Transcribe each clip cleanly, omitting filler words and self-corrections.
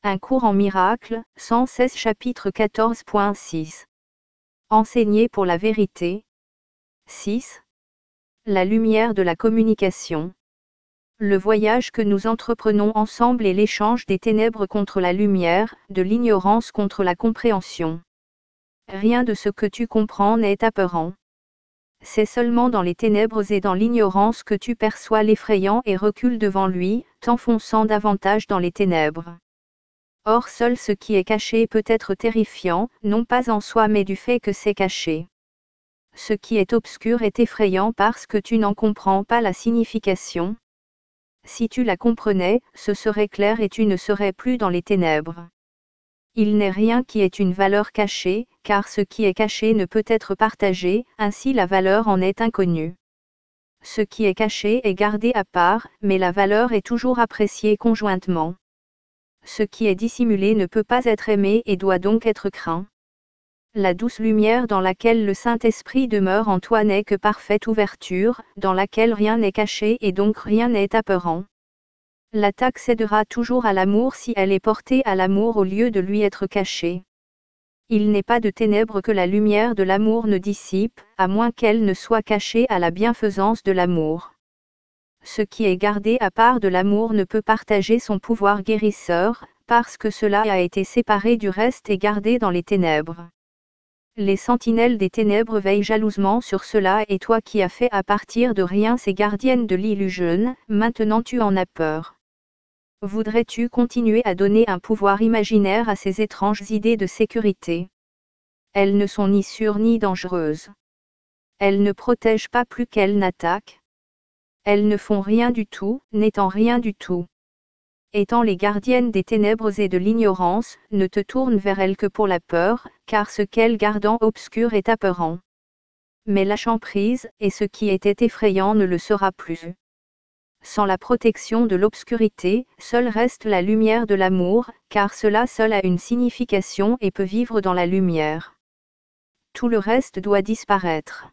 Un cours en miracles, 116 chapitre 14.6. Enseigner pour la vérité. 6. La lumière de la communication. Le voyage que nous entreprenons ensemble est l'échange des ténèbres contre la lumière, de l'ignorance contre la compréhension. Rien de ce que tu comprends n'est apeurant. C'est seulement dans les ténèbres et dans l'ignorance que tu perçois l'effrayant et recules devant lui, t'enfonçant davantage dans les ténèbres. Or seul ce qui est caché peut être terrifiant, non pas en soi mais du fait que c'est caché. Ce qui est obscur est effrayant parce que tu n'en comprends pas la signification. Si tu la comprenais, ce serait clair et tu ne serais plus dans les ténèbres. Il n'est rien qui ait une valeur cachée, car ce qui est caché ne peut être partagé, ainsi la valeur en est inconnue. Ce qui est caché est gardé à part, mais la valeur est toujours appréciée conjointement. Ce qui est dissimulé ne peut pas être aimé et doit donc être craint. La douce lumière dans laquelle le Saint-Esprit demeure en toi n'est que parfaite ouverture, dans laquelle rien n'est caché et donc rien n'est apeurant. L'attaque cédera toujours à l'amour si elle est portée à l'amour au lieu de lui être cachée. Il n'est pas de ténèbres que la lumière de l'amour ne dissipe, à moins qu'elle ne soit cachée à la bienfaisance de l'amour. Ce qui est gardé à part de l'amour ne peut partager son pouvoir guérisseur, parce que cela a été séparé du reste et gardé dans les ténèbres. Les sentinelles des ténèbres veillent jalousement sur cela et toi qui as fait à partir de rien ces gardiennes de l'illusion, maintenant tu en as peur. Voudrais-tu continuer à donner un pouvoir imaginaire à ces étranges idées de sécurité? Elles ne sont ni sûres ni dangereuses. Elles ne protègent pas plus qu'elles n'attaquent. Elles ne font rien du tout, n'étant rien du tout. Étant les gardiennes des ténèbres et de l'ignorance, ne te tourne vers elles que pour la peur, car ce qu'elles gardent en obscur est apeurant. Mais lâchant prise, et ce qui était effrayant ne le sera plus. Sans la protection de l'obscurité, seule reste la lumière de l'amour, car cela seul a une signification et peut vivre dans la lumière. Tout le reste doit disparaître.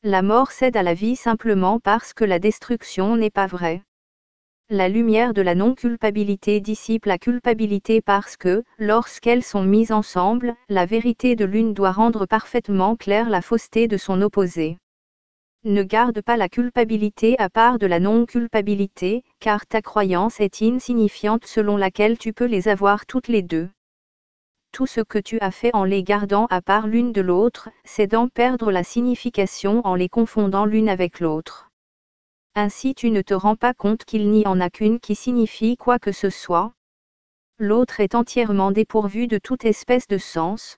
La mort cède à la vie simplement parce que la destruction n'est pas vraie. La lumière de la non-culpabilité dissipe la culpabilité parce que, lorsqu'elles sont mises ensemble, la vérité de l'une doit rendre parfaitement claire la fausseté de son opposé. Ne garde pas la culpabilité à part de la non-culpabilité, car ta croyance est insignifiante selon laquelle tu peux les avoir toutes les deux. Tout ce que tu as fait en les gardant à part l'une de l'autre, c'est d'en perdre la signification en les confondant l'une avec l'autre. Ainsi tu ne te rends pas compte qu'il n'y en a qu'une qui signifie quoi que ce soit. L'autre est entièrement dépourvue de toute espèce de sens.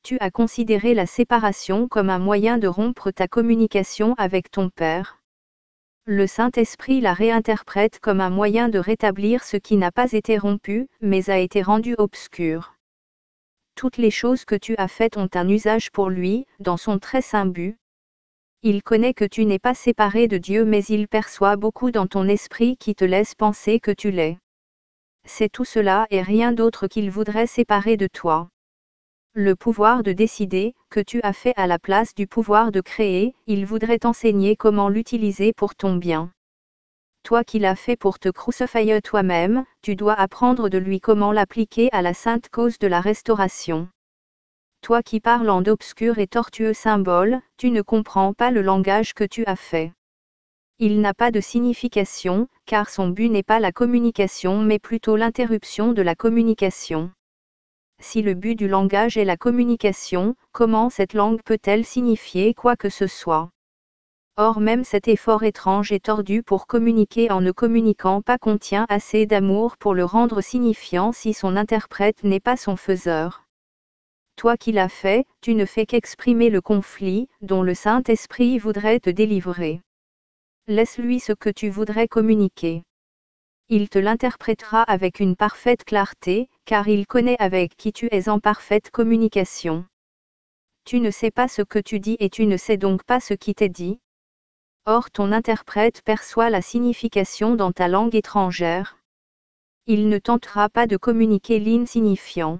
Tu as considéré la séparation comme un moyen de rompre ta communication avec ton Père. Le Saint-Esprit la réinterprète comme un moyen de rétablir ce qui n'a pas été rompu, mais a été rendu obscur. Toutes les choses que tu as faites ont un usage pour lui, dans son très saint but. Il connaît que tu n'es pas séparé de Dieu mais il perçoit beaucoup dans ton esprit qui te laisse penser que tu l'es. C'est tout cela et rien d'autre qu'il voudrait séparer de toi. Le pouvoir de décider, que tu as fait à la place du pouvoir de créer, il voudrait t'enseigner comment l'utiliser pour ton bien. Toi qui l'as fait pour te crucifier toi-même, tu dois apprendre de lui comment l'appliquer à la sainte cause de la restauration. Toi qui parles en d'obscurs et tortueux symboles, tu ne comprends pas le langage que tu as fait. Il n'a pas de signification, car son but n'est pas la communication mais plutôt l'interruption de la communication. Si le but du langage est la communication, comment cette langue peut-elle signifier quoi que ce soit? Or même cet effort étrange et tordu pour communiquer en ne communiquant pas contient assez d'amour pour le rendre signifiant si son interprète n'est pas son faiseur. Toi qui l'as fait, tu ne fais qu'exprimer le conflit, dont le Saint-Esprit voudrait te délivrer. Laisse-lui ce que tu voudrais communiquer. Il te l'interprétera avec une parfaite clarté, car il connaît avec qui tu es en parfaite communication. Tu ne sais pas ce que tu dis et tu ne sais donc pas ce qui t'est dit. Or ton interprète perçoit la signification dans ta langue étrangère. Il ne tentera pas de communiquer l'insignifiant.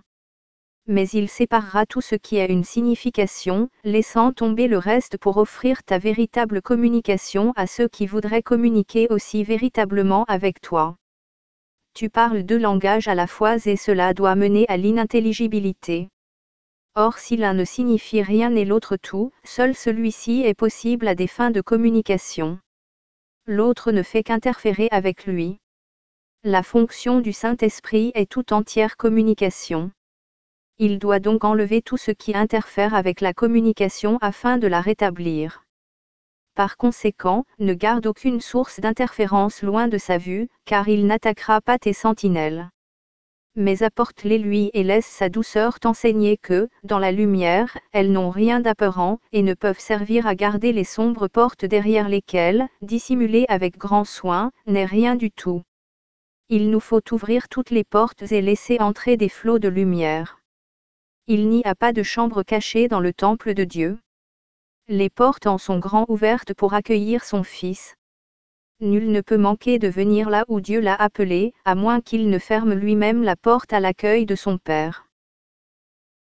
Mais il séparera tout ce qui a une signification, laissant tomber le reste pour offrir ta véritable communication à ceux qui voudraient communiquer aussi véritablement avec toi. tu parles deux langages à la fois et cela doit mener à l'inintelligibilité. Or si l'un ne signifie rien et l'autre tout, seul celui-ci est possible à des fins de communication. L'autre ne fait qu'interférer avec lui. La fonction du Saint-Esprit est tout entière communication. Il doit donc enlever tout ce qui interfère avec la communication afin de la rétablir. Par conséquent, ne garde aucune source d'interférence loin de sa vue, car il n'attaquera pas tes sentinelles. Mais apporte-les lui et laisse sa douceur t'enseigner que, dans la lumière, elles n'ont rien d'apeurant, et ne peuvent servir à garder les sombres portes derrière lesquelles, dissimulées avec grand soin, n'est rien du tout. Il nous faut ouvrir toutes les portes et laisser entrer des flots de lumière. Il n'y a pas de chambre cachée dans le temple de Dieu. Les portes en sont grand ouvertes pour accueillir son Fils. Nul ne peut manquer de venir là où Dieu l'a appelé, à moins qu'il ne ferme lui-même la porte à l'accueil de son Père.